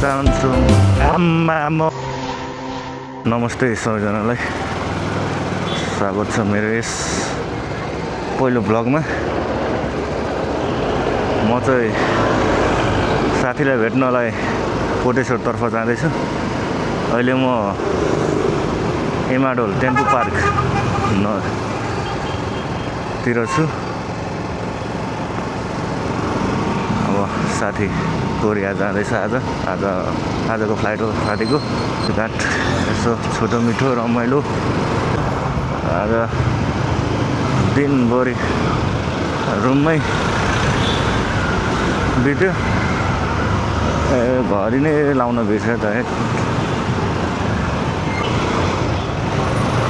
चाहन्छु आमा म नमस्ते सबैजनालाई स्वागत छ मेरो यस पहिलो ब्लगमा। म चाहिँ साथीलाई भेट्नलाई कोटेश्वरतर्फ जाँदैछु। अहिले म एमाडोल टेम्पू पार्क तिर छु। अब साथी कोरिया जाँदैछ आजको फ्लाइट हो साथीको। घाट यसो छोटो मिठो रमाइलो। आज दिनभरि रुममै बित्यो। घरि नै लाउन बिर्सेँ त।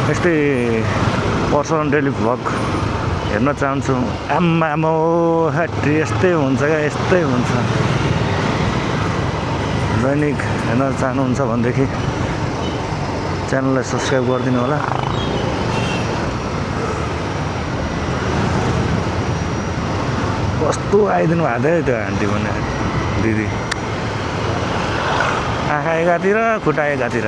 यस्तै पर्सनल डेली भ्लग हेर्न चाहन्छु। आम्मा म यस्तै हुन्छ क्या, यस्तै हुन्छ। दैनिक हेर्न चाहनुहुन्छ भनेदेखि च्यानललाई सब्सक्राइब गरिदिनु होला। कस्तो आइदिनु भएको थियो त्यो आन्टी भने दिदी। आँखा एकातिर खुट्टा एकातिर।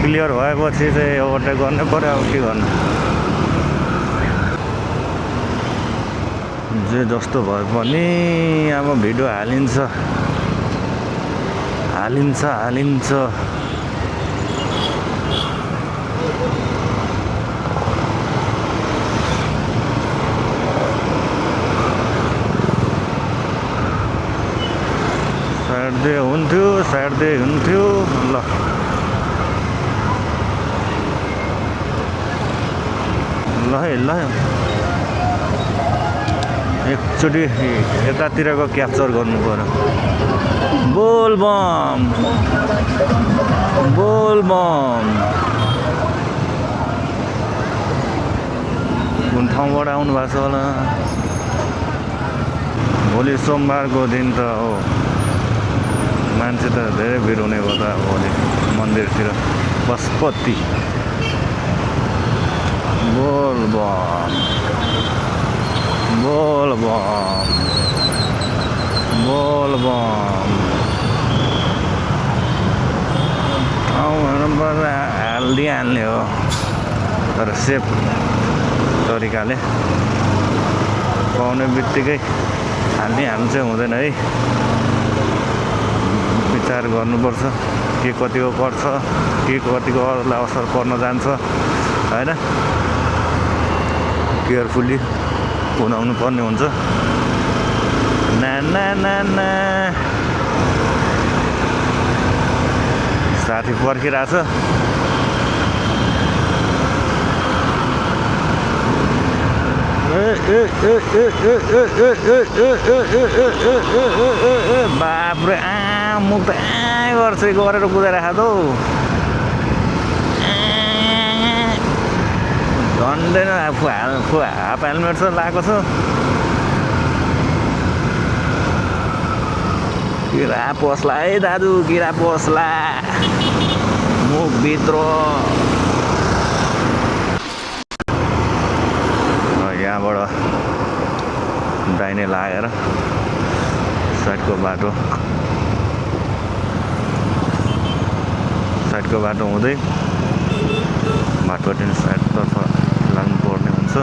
क्लियर भएपछि चाहिँ ओभरटेक गर्नै पर्यो। अब के गर्नु, जे जस्तो भए पनि अब भिडियो हालिन्छ। स्याटरडे हुन्थ्यो ल। ल एकचोटि यतातिरको क्याप्चर गर्नु पर्यो। बोलबम कुन ठाउँबाट आउनु भएको छ होला। भोलि सोमबारको दिन त हो, मान्छे त धेरै भिड हुने भयो त भोलि मन्दिरतिर। पशुपति बोलबम हाल्ने हो, तर सेफ तरिकाले। पाउने बित्तिकै हाल्नु चाहिँ हुँदैन है। विचार गर्नुपर्छ के कतिको पर्छ, के कतिको अरूलाई असर पर्न जान्छ होइन। केयरफुल्ली कुदाउनु पर्ने हुन्छ। ना साथी पर्खिरहेछ। बाप्रे मुख त गर्छ गरेर कुदाइराख त हौ। झन्डै हाफ हेलमेट छ लगाएको छ। किरा पस्ला है दाजु, किरा पस्ला मुखभित्र। यहाँबाट दाहिने लागेर साइडको बाटो हुँदै भाटपाटी साइडतर्फ लाग्नुपर्ने हुन्छ।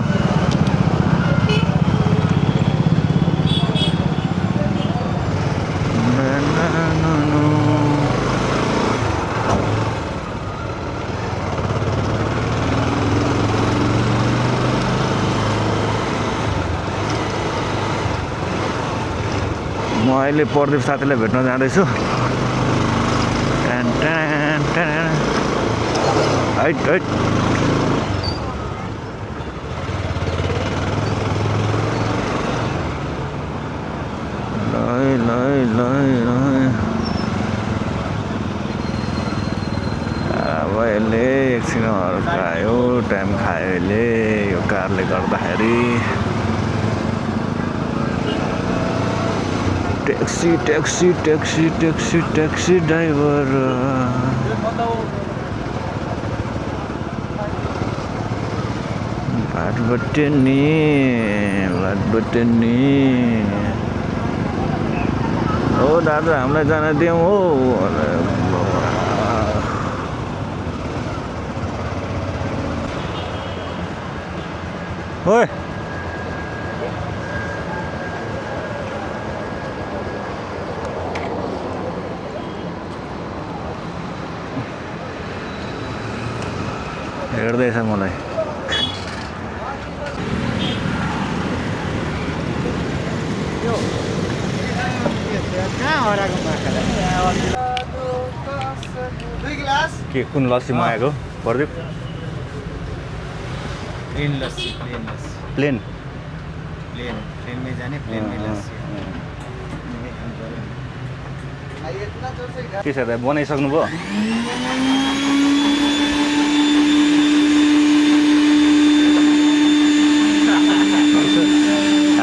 म अहिले प्रदीप साथीलाई भेट्न जाँदैछु। अब यसले एकछिन हर्कायो, टाइम खायो यसले यो कारले गर्दाखेरि। Taxi taxi taxi taxi taxi driver बाटबट्टे नि ओ दादा हामीलाई जान दिउँ हो ओए हेर्दैछ मलाई के कुन लस्सी मगाएको प्रदीप प्लेन लस्सी प्लेन प्लेनमै जाने प्लेनमै लस्सी के छ त बनाइसक्नु भयो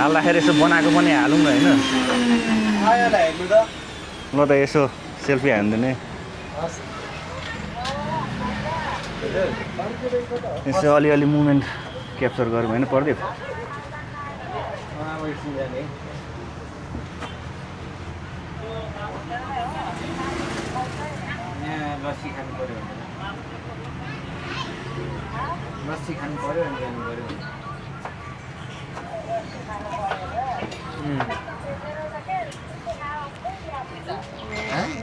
हाल्दाखेरि यसो बनाएको पनि हालौँ न होइन ल त यसो सेल्फी हान्दिने यसो अलिअलि मुभमेन्ट क्याप्चर गरौँ होइन प्रदीप लस्सी खानु पर्यो लस्सी खानु पर्यो अनि जानु पर्यो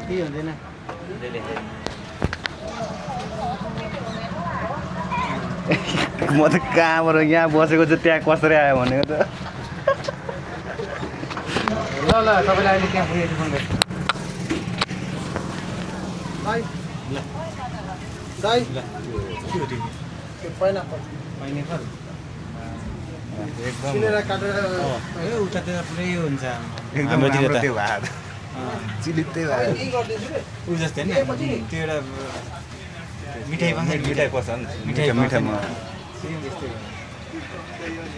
केही हुँदैन म त कहाँबाट यहाँ बसेको चाहिँ त्यहाँ कसरी आयो भनेको त ल ल तपाईँलाई अहिले त्यहाँ पुगेको फोन गर्छु पाइनएप्पल एकदम उतातिर पुरै हुन्छ हाम्रोतिर त्यो भात चिलित्तै भात ऊ जस्तै होइन त्यो एउटा मिठाई पर्छ नि मिठाईमा सेम त्यस्तै हो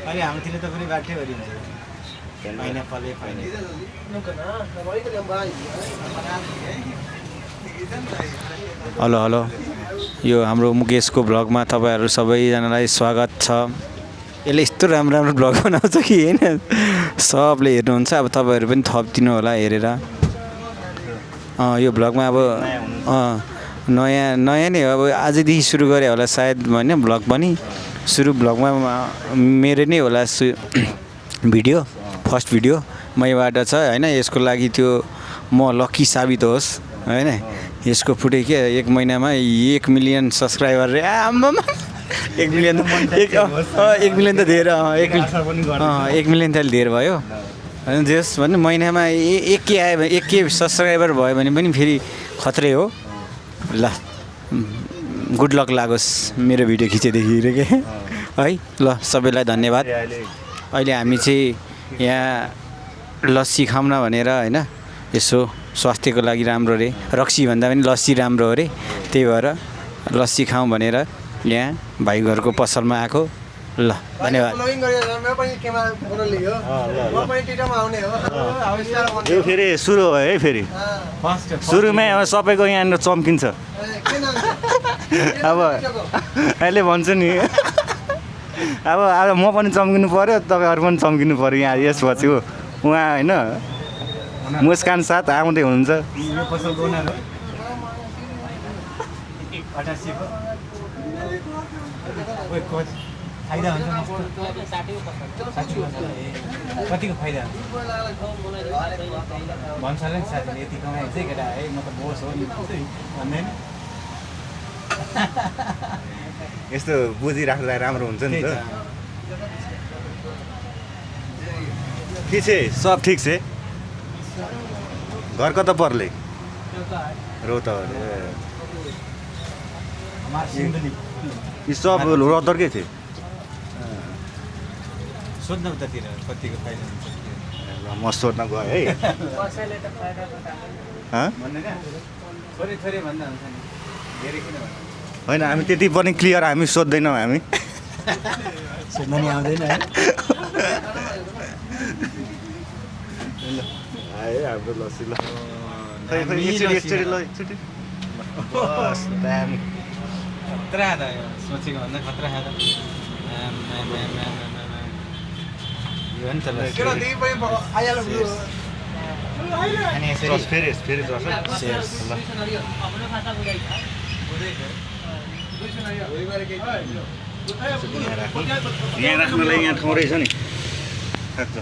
अहिले हाम्रोतिर त पुरै बाठैभरि हुन्छ पाइनएप्पलै हेलो हेलो यो हाम्रो मुकेशको भ्लगमा तपाईँहरू सबैजनालाई स्वागत छ यसले यस्तो राम्रो राम्रो भ्लग बनाउँछ कि होइन सबले हेर्नुहुन्छ अब तपाईँहरू पनि थपिदिनु होला हेरेर यो भ्लगमा अब नयाँ नै हो अब आजदेखि सुरु गरे होला सायद होइन भ्लग पनि सुरु भ्लगमा मेरो नै होला भिडियो फर्स्ट भिडियो मैबाट छ होइन यसको लागि त्यो म लकी साबित होस् होइन यसको फुटे के 1 महिनामा 1 मिलियन सब्सक्राइबर रे आम्मामा 1 मिलियन त धेरै 1 मिलियन त धेरै भयो होइन जस भन्नु महिनामा 1K आयो भने 1K सब्सक्राइबर भयो भने पनि फेरि खत्रै हो ल गुड लक लागोस् मेरो भिडियो खिचेदेखि रे के है ल सबैलाई धन्यवाद अहिले हामी चाहिँ यहाँ लस्सी खाऊँ न भनेर होइन यसो स्वास्थ्यको लागि राम्रो रे रक्सी भन्दा पनि लस्सी राम्रो हो रे त्यही भएर लस्सी खाऊँ भनेर यहाँ भाइ घरको पसलमा आएको ल धन्यवाद यो फेरि सुरु भयो है फेरि सुरुमै अब सबैको यहाँनिर चम्किन्छ अब अहिले भन्छु नि अब म पनि चम्किनु पऱ्यो तपाईँहरू पनि चम्किनु पऱ्यो यहाँ यसपछि हो उहाँ होइन मुस्कान साथ आउँदै हुनुहुन्छ फाइदा हुन्छ कतिको फाइदा भन्छ होला नि साथीले यति कमाइ चाहिँ केटा है म त बोस हो नि भन्दैन यस्तो बुझिराख्दा राम्रो हुन्छ नि त के छ सब ठिक छ घर कता पर्ले रोतहर यी सब रोतरकै थियो सोध्न उतातिर कतिको फाइदा हुन्छ म सोध्न गएँ है थोरै भन्दा हुन्छ नि धेरै किन होइन हामी त्यति पनि क्लियर हामी सोध्दैनौँ हामी सोध्न नि आउँदैन है हाम्रो लस्सी ल खै एकचोटि ल एकचोटि बस दामी खतरा खाँदा सोचेको भन्दा खतरा खाँदा यो नि त अनि यसरी चस फेरि चस ल यहाँ राख्नलाई यहाँ ठाउँ रहेछ नि थाक्छ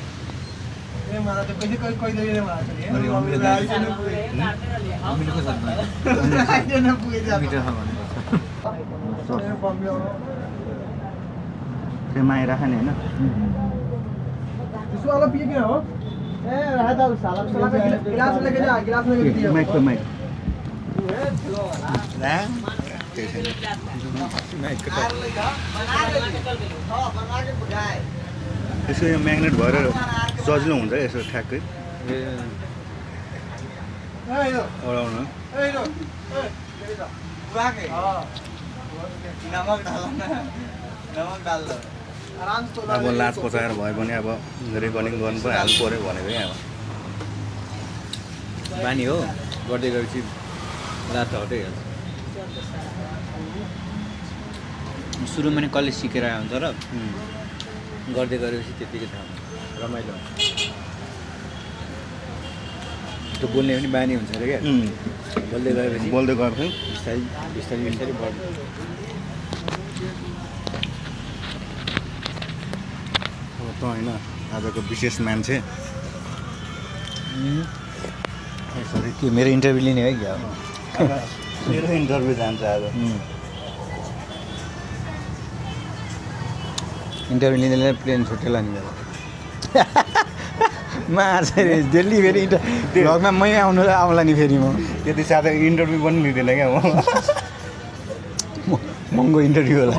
त्यो माया राख नि होइन माइक यसो यहाँ म्याग्नेट भएर सजिलो हुन्छ यसो ठ्याक्कै ओडाउन अब लाज पचाएर भयो भने अब रेकर्डिङ गर्नु पनि हाल्नु पऱ्यो भनेको अब बानी हो गर्दै गएपछि लात हटै सुरुमा नै कसले सिकेर आयो हुन्छ र गर्दै गरेपछि त्यतिकै थाहा हुन्छ रमाइलो हुन्छ त्यो बोल्ने पनि बानी हुन्छ अरे क्या बोल्दै गएपछि बिस्तारै बिस्तारै बिस्तारै बढ्छ त होइन आजको विशेष मान्छे सरी त्यो मेरो इन्टरभ्यू लिने है क्या मेरो इन्टरभ्यू जान्छ आज इन्टरभ्यू लिँदैन प्लेन छुट्टेला नि मेरो मार्छ डेली फेरि भ्लगमा मै आउँला नि फेरि म त्यति साथै इन्टरभ्यू पनि लिँदैन क्या म महँगो इन्टरभ्यू होला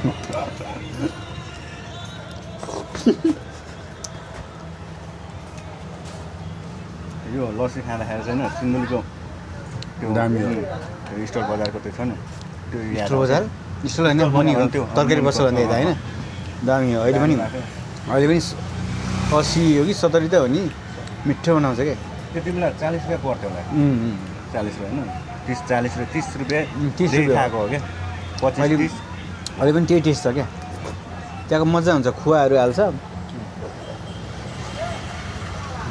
यो लस्सी खाँदाखेरि छैन सिन्धुलीको त्यो दामी हो स्टोर बजारको त्यो छ नि त्यो स्टोर बजार स्टोर होइन मनी हो तरकारी बस्छ भन्दै होइन दामी हो अहिले पनि 80 हो कि 70 त हो नि मिठो बनाउँछ क्या त्यति बेला 40 रुपियाँ पर्थ्यो होला 40 रुपियाँ होइन 30 र 30 रुपियाँ 30 रुपियाँ खाएको हो क्या 25 30 अहिले पनि त्यही टेस्ट छ क्या त्यहाँको मजा हुन्छ खुवाहरू हाल्छ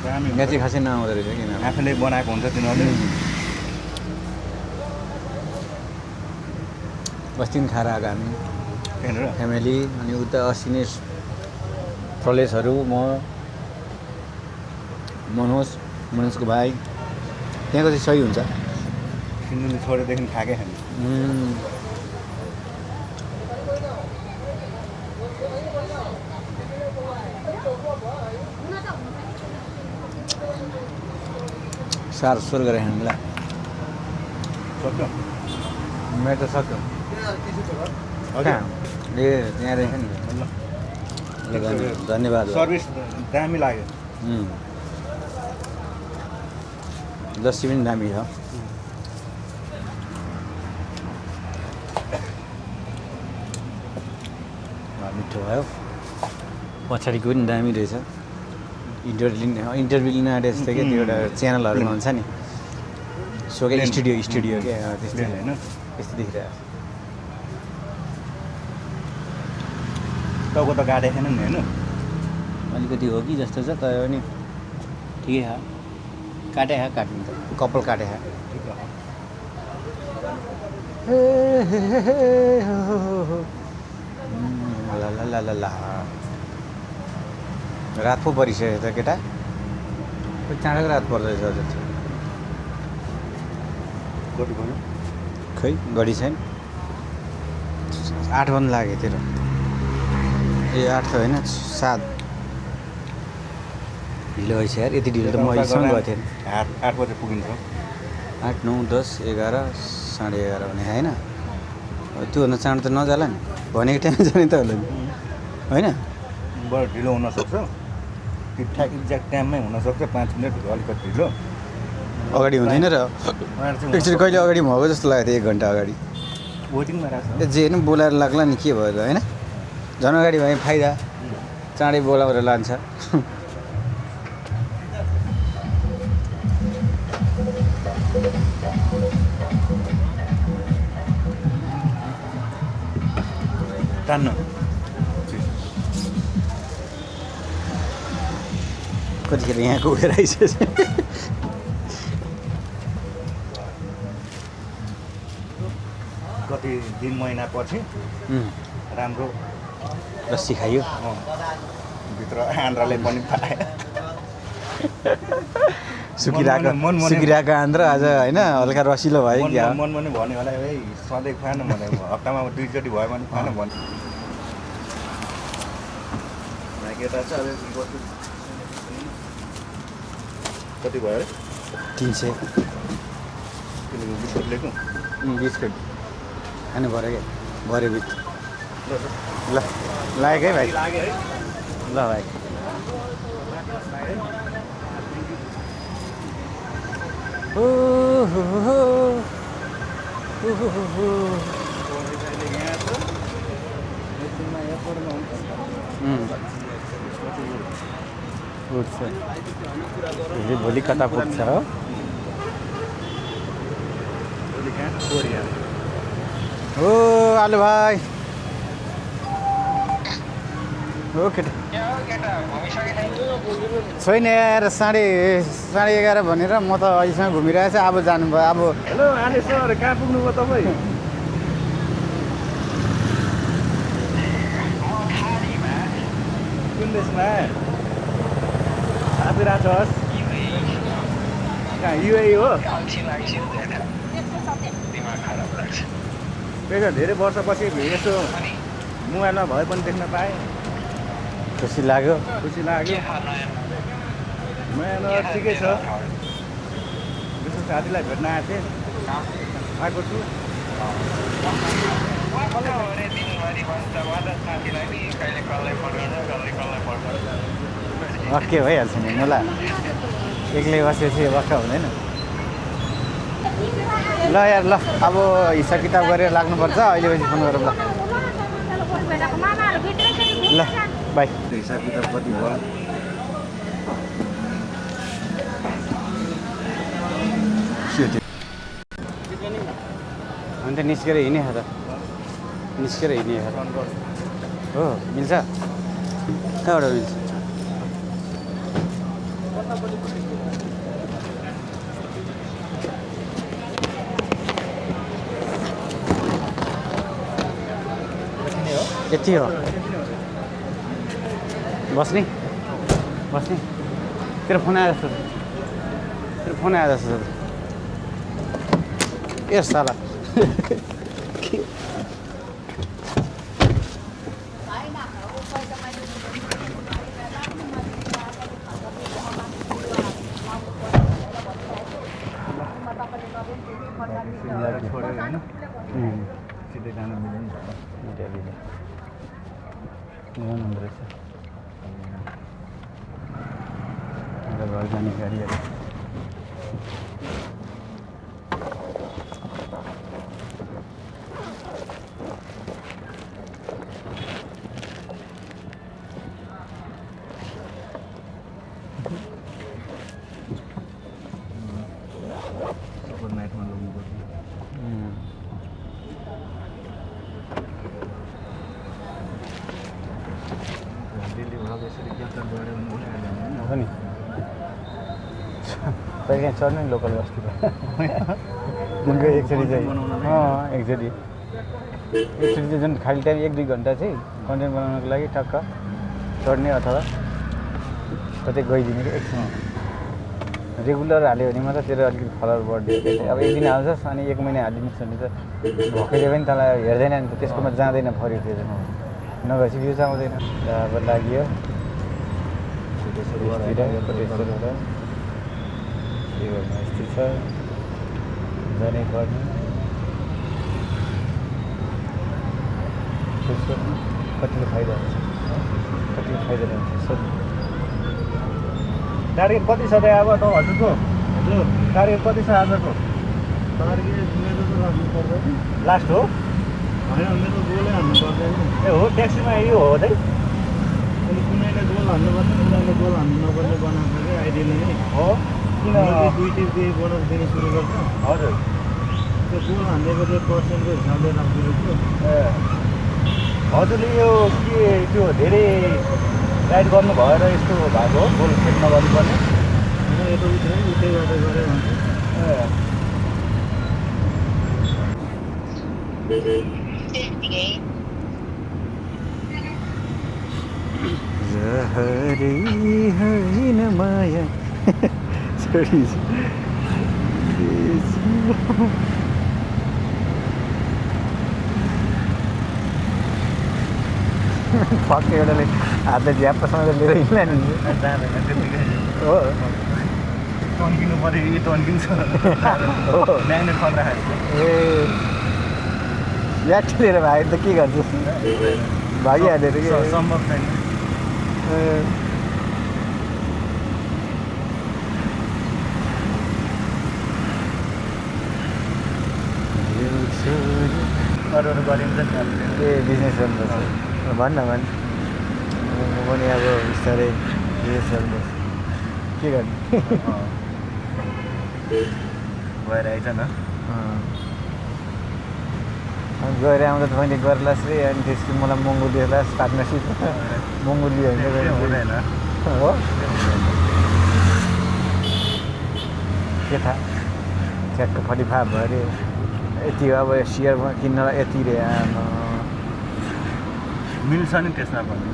दामी यहाँ चाहिँ खासै नआउँदो रहेछ किन आफूले बनाएको हुन्छ तिनीहरूले अस्ति पनि खाएर आएको हामी त्यहाँनिर फ्यामिली अनि उता अस्ति नै प्रलेशहरू म मनोजको भाइ त्यहाँको चाहिँ सही हुन्छ सिन्धुली छोडेदेखि खाएकै हामी साह्रो स्वर गरेँ हामीलाई सक्यो मेरो त सक्यो कहाँ ए त्यहाँ रहेछ नि धन्यवाद सर्भिस दामी लाग्यो लस्सी पनि दामी छ मिठो भयो पछाडिको पनि दामी रहेछ इन्टरभ्यू लिन आँटेको जस्तो क्या त्यो एउटा च्यानलहरूमा हुन्छ नि सो क्या स्टुडियो क्या त्यस्तै होइन त्यस्तो देखिरहेको टाउको त काटेको थिएन नि होइन अलिकति हो कि जस्तो छ तर पनि ठिकै छ काटे काट्नु त कपाल काटे ल रात पो परिसक्यो त केटा चाँडो रात पर्दो रहेछ अझ कति भयो खै घडी छैन 8 बन्द लाग्यो तेरो ए 8 त होइन 7 ढिलो भएछ यार यति ढिलो त म अहिलेसम्म गएको थिएँ 8 बजे पुगिन्छ 8 9 10 11 11:30 भने होइन त्योभन्दा चाँडो त नजाला नि भनेको टाइममा जाने त होला नि होइन बरु ढिलो हुनसक्छ ठिकठाक एक्ज्याक्ट टाइममै हुनसक्छ 5 मिनट अलिकति ढिलो अगाडि हुँदैन र एकचोटि कहिले अगाडि भएको जस्तो लाग्यो थियो 1 घन्टा अगाडि वेटिङमा राख्छ जे होइन बोलाएर लाग्ला नि के भयो त होइन झन् अगाडि भए फाइदा चाँडै बोलाएर लान्छ तान्नु कतिखेर यहाँको उडेर आइसकेछ कति दिन महिना पछि राम्रो लस्सी खायो भित्र आन्द्राले पनि पाए सुकिरहेको आन्द्रा आज होइन हल्का रसिलो भयो क्या मन पनि भन्यो होला है सधैँ खानु भने हप्तामा 2 चोटि भयो भने खानु भन्यो केटा चाहिँ अब कति भयो 300 बिस्कुट लिएको बिस्कुट खानु पऱ्यो क्या भरे बिच ल लाग्यो है भाइ ल भाइ भोलि कता पुग्छ हो हो आलु भाइ हो केटा छैन यार 11:30 भनेर म त अहिलेसम्म घुमिरहेको छु अब जानुभयो अब हेलो आले सर कहाँ पुग्नुभयो तपाईँ कुन देशमा आफिरहेछस् कहाँ युए हो त्यही त धेरै वर्षपछि यसो मोबाइलमा भए पनि देख्न पाएँ खुसी लाग्यो नयाँ ठिकै छ विशेष साथीलाई भेट्न आएको थिएँ आएको छु वाक्य भइहाल्छ नि मलाई एक्लै बसेपछि वाक्क हुँदैन ल यार ल अब हिसाब किताब गरेर लाग्नुपर्छ अहिले पछि फोन गरौँ ल बाई हिसाब किताब कति भयो अन्त निस्केर हिँड्ने हो त हो मिल्छ कहाँबाट मिल्छ यति हो बस्ने तेरो फोन आयो जस्तो ए साला छोडेर होइन सिधै जान मिल्दैन हुँदो रहेछ घर जाने गाडीहरू नाइटमा लग्नुपर्छ हो नि कहिले चढ्नु नि लोकल बस्तीमा दिनको एकचोटि चाहिँ एकचोटि चाहिँ जुन खाली टाइम 1-2 घन्टा चाहिँ कन्टेन्ट बनाउनको लागि टक्क चढ्ने अथवा कतै गइदिने कि एकछिन रेगुलर हाल्यो भने मात्र तेरो अलिकति फलोवर बढ्यो अब एक दिन हाल्छस् अनि 1 महिना हालिदिनुहोस् भने त भएकोले पनि तँलाई हेर्दैन नि त त्यसकोमा जाँदैन फर्यो त्यो नभएपछि भ्युज आउँदैन अब लाग्यो यस्तो छ जाने पर्ने कतिले फाइदा हुन्छ टार्गेट कति छ त अब त हजुरको टार्गेट कति छ आजको लास्ट हो होइन मेरो गोलै हान्नु पर्दैन ए हो ट्याक्सीमा यो हो है कुनैले गोल हान्नुपर्ने कुनैले गोल हान्नु नपर्ने बनाएको कि आइडियाले नि हो किन 2 टिप बोनस दिनु सुरु गर्छ हजुर त्यो गोल हानेको चाहिँ पर्सेन्टको हिसाबले राखिदिएको थियो हजुरले यो के त्यो धेरै राइड गर्नु भएर यस्तो भएको हो गोल खेल नगर्नुपर्ने यता उठ्यो उठ्दै गर्दा गऱ्यो भने जहरै होइन माया छोडी फक्क एउटाले हातले झ्याप्पसँग लिएर हिँड्ला नि जाँदैन त्यतिकै हो तन्किनु पऱ्यो कि तन्किन्छ म्याग्नेट खतरा खाएको ए याट लिएर भाइ त के गर्छु भागिहाल्यो कि सम्भव छैन अरू अरू गरिन्छ नि अब ए बिजनेस गर्नुपर्छ भन् न भन् म पनि अब बिस्तारै बिजनेस गर्नुपर्छ के गर्ने भएर आइज न अनि गएर आउँदा त मैले गर्लास् रे अनि त्यसपछि मलाई महँगो दिएलास् पार्टनरसिप महँगो दियो भने हुँदैन हो के थाहा ठ्याक्क 45 भयो अरे यति अब सेयरमा किन्नलाई यति रे मिल्छ नि त्यसमा पनि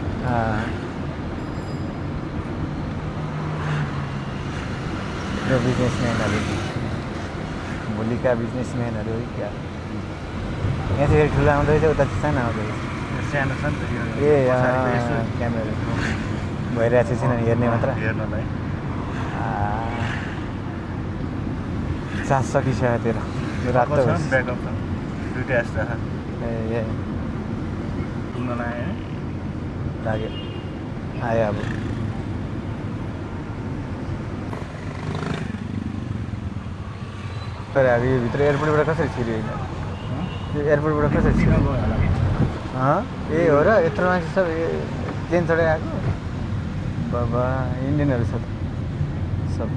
यो बिजनेसम्यानहरू भोलिका बिजनेसम्यानहरू है क्या यहाँ चाहिँ फेरि ठुलो आउँदैछ उता चाहिँ सानो आउँदैछ सानो छ नि त ए यो क्यामेरा भइरहेको छैन हेर्ने मात्र हेर्नलाई चार्ज सकिसक्यो तेरो रातो ब्याकअप छ दुइटै यस्तो ए घुम्न आयो लाग्यो आयो अब तर अब यो भित्र एयरपोर्टबाट कसरी छिर्यो होइन यो एयरपोर्टबाट कसरी छिर्यो ए हो र यत्रो मान्छे सब प्लेन चढेर आएको बाबा इन्डियनहरू छ सब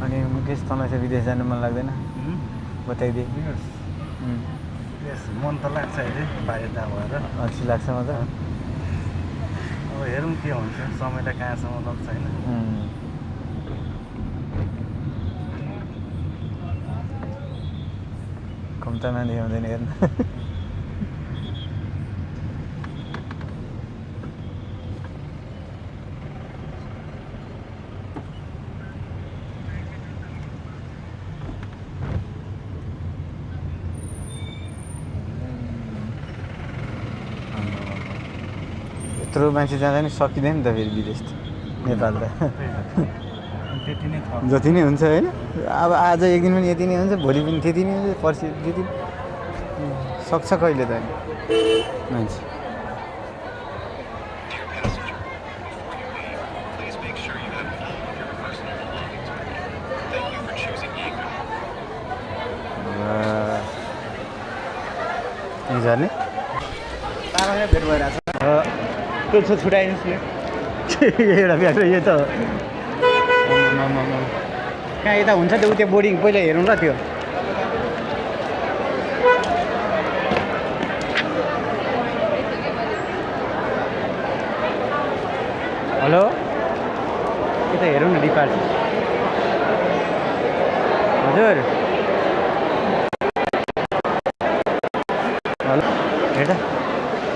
अनि मुकेश तँलाई चाहिँ विदेश जानु मन लाग्दैन बताइदिए मन त लाग्छ अहिले बाहिर भएर अल्छी लाग्छ म त अब हेरौँ के हुन्छ समयलाई कहाँसम्म लाग्छ होइन कम्तामा देखाउँदैन हेर्न यत्रो मान्छे जाँदा नि सकिँदैन नि त फेरि विदेश त नेपाल त त्यति नै जति नै हुन्छ होइन अब आज एक दिन पनि यति नै हुन्छ भोलि पनि त्यति नै हुन्छ पर्सि त्यति सक्छ कहिले त मान्छे यहीँ झर्ने तारा भेट भइरहेको छ त्यो छुट्याइदिनुहोस् न एउटा ब्याग यो त कहाँ यता हुन्छ त्यो त्यो बोर्डिङ पहिला हेरौँ ल त्यो हेलो यता हेरौँ न डिपार्ट हजुर हेलो हेर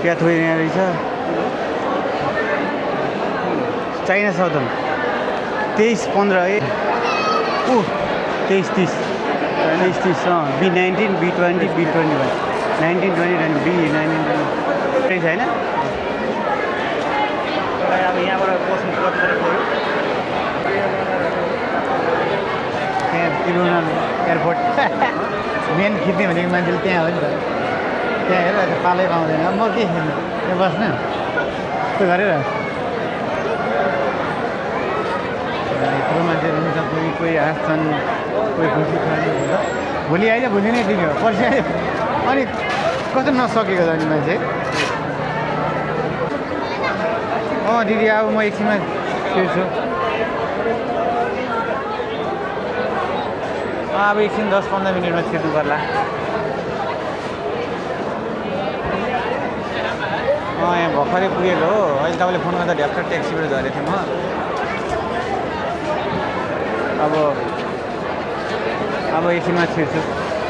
क्या थोरै यहाँ रहेछ China southern 23-15 23-30 B19 B20 B21 19 20 B19 छैन अब यहाँबाट बस्नु पर्छ त्यहाँ तिरुवनन्तपुरम एयरपोर्ट मेन खिच्ने भनेको मान्छेले त्यहाँ हो नि त त्यहाँ हेर पालै पाउँदैन म के खेल्नु त्यहाँ बस्नु यस्तो गरेर यत्रो मान्छेहरू हुन्छ कोही हाँस्छन् कोही खुसी छन् भोलि आइज भोलि नै दिने हो पर्सि आयो अनि कस्तो नसकेको छ नि मान्छे दिदी अब म एकछिनमा छिर्छु अब एकछिन 10-15 मिनटमा छिर्नु पर्ला। यहाँ भर्खरै पुगेको हो। अहिले तपाईँले फोन गर्दा ढ्याप्टर ट्याक्सीबाट झरेको थिएँ म। अब एकछिनमा छिर्छु,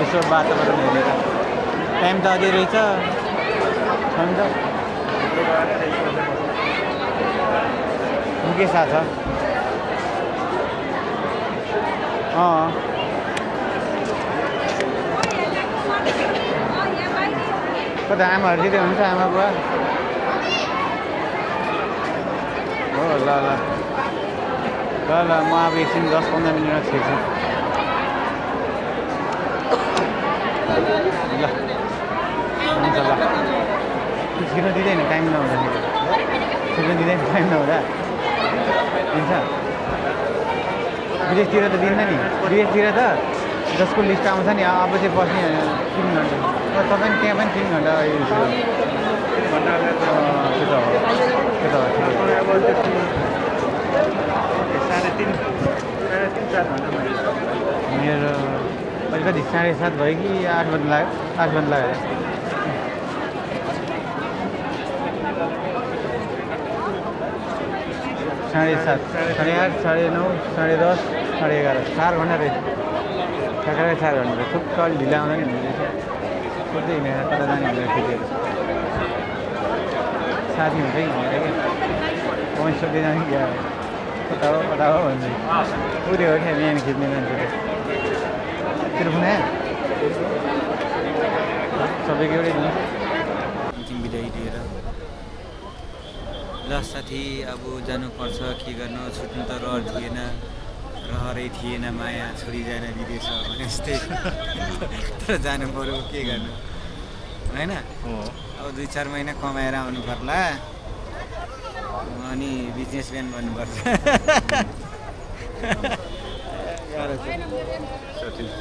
यसो वातावरण हेरेर। टाइम त अझै रहेछ, छ नि त। के साथ छ? कता आमाहरू दिँदै हुन्छ, आमा बुवा? हो ल ल ल ल, म अब एकछिन 10-15 मिनटमा छिर्छु। ल हुन्छ ल। छिर्न दिँदैन टाइम नहुँदाखेरि, छिर्न दिँदैन टाइम नहुँदा दिन्छ। विदेशतिर त दिन्न नि, विदेशतिर त जसको लिस्ट आउँछ नि अब चाहिँ बस्ने 3 घन्टा। तपाईँ त्यहाँ पनि 3 घन्टा मेरो अलिकति 7:30 भयो कि 8 बज्नु लाग्यो, 8 बज्नु लाग्यो। 7:30, 8:30, 9:30, 10:30, 11:30, 4 घन्टा रहेछ। ठ्याक्कै 4 घन्टा रहेछ। थुप्रो अलि ढिला आउँदा नि हुँदैछ। सोध्दै हिँडेर कता जाने भनेर ठिकैहरू साथी हुन्छ कि हिँडेर कि पहुँच सोध्दै जाने क्या कता हो भन्छ। पुऱ्यो हो क्या बिहान खिच्ने मान्छेले। तेरो फोन आयो? सबैको एउटै दिन्छ। अन्तिम बिदाई दिएर ल साथी अब जानुपर्छ, के गर्नु, छुट्नु त रहर थिएन, रहरै थिएन, माया छोडी जान विदेश भने जस्तै। तर जानु पऱ्यो, के गर्नु होइन। अब 2-4 महिना कमाएर आउनु पर्ला, अनि बिजनेसम्यान बन्नुपर्छ। ठिक छ।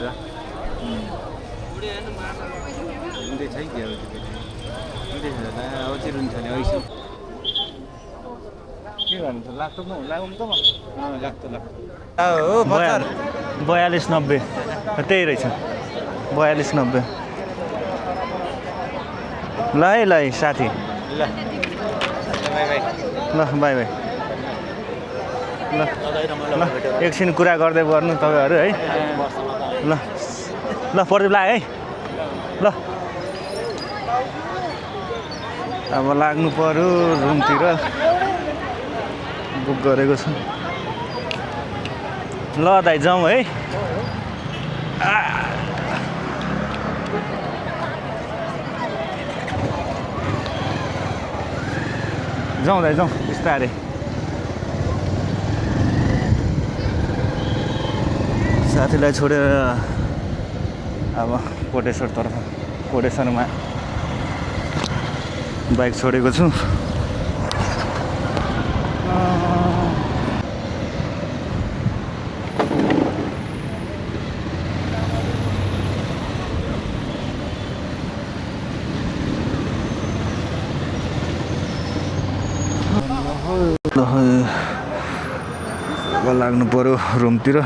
हुँदैछ है क्या हुँदैछ होला, अब चाहिँ रुन्छ नि ऐसो के गर्नु त? लाग्नु त लाग्छ। हो 42-90 त्यही रहेछ। 42-90 ल है ल साथी। ल बाई बाई। ल बाई बाई। ल ल एकछिन कुरा गर्दै गर्नु तपाईँहरू है। ल ल प्रदीप लाग है। ल अब लाग्नु पर्यो रुमतिर, बुक गरेको छु। ल दाइ जाउँ है। जाउँ दाइ जाउँ बिस्तारै। साथीलाई छोडेर अब कोटेश्वरमा बाइक छोडेको छु। अब लाग्नु पर्यो रुमतिर।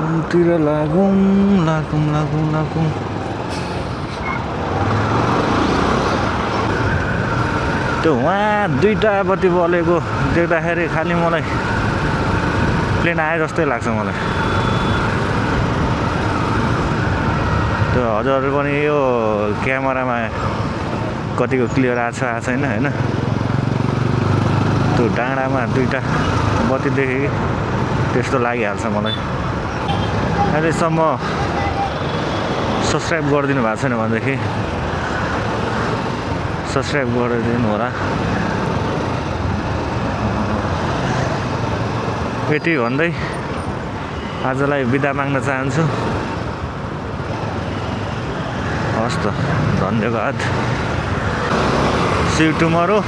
रुमतिर लागौँ। त्यो वहाँ 2टा बत्ती बलेको देख्दाखेरि खालि मलाई प्लेन आए जस्तै लाग्छ मलाई। त्यो हजुरहरू पनि यो क्यामेरामा कतिको क्लियर आएको छैन होइन। त्यो डाँडामा 2टा बत्ती देखेँ त्यस्तो लागिहाल्छ मलाई। अहिलेसम्म सब्सक्राइब गरिदिनु भएको छैन भनेदेखि सब्सक्राइब गरिदिनु होला। यति भन्दै आजलाई बिदा माग्न चाहन्छु। हस् त, धन्यवाद। See you tomorrow.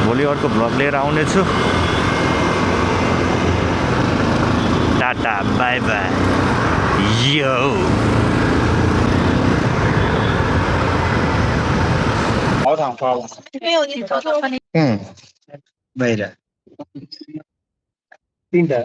भोलि अर्को भ्लग लिएर आउनेछु। टाटा बाई बाई यो बाहिर 3टा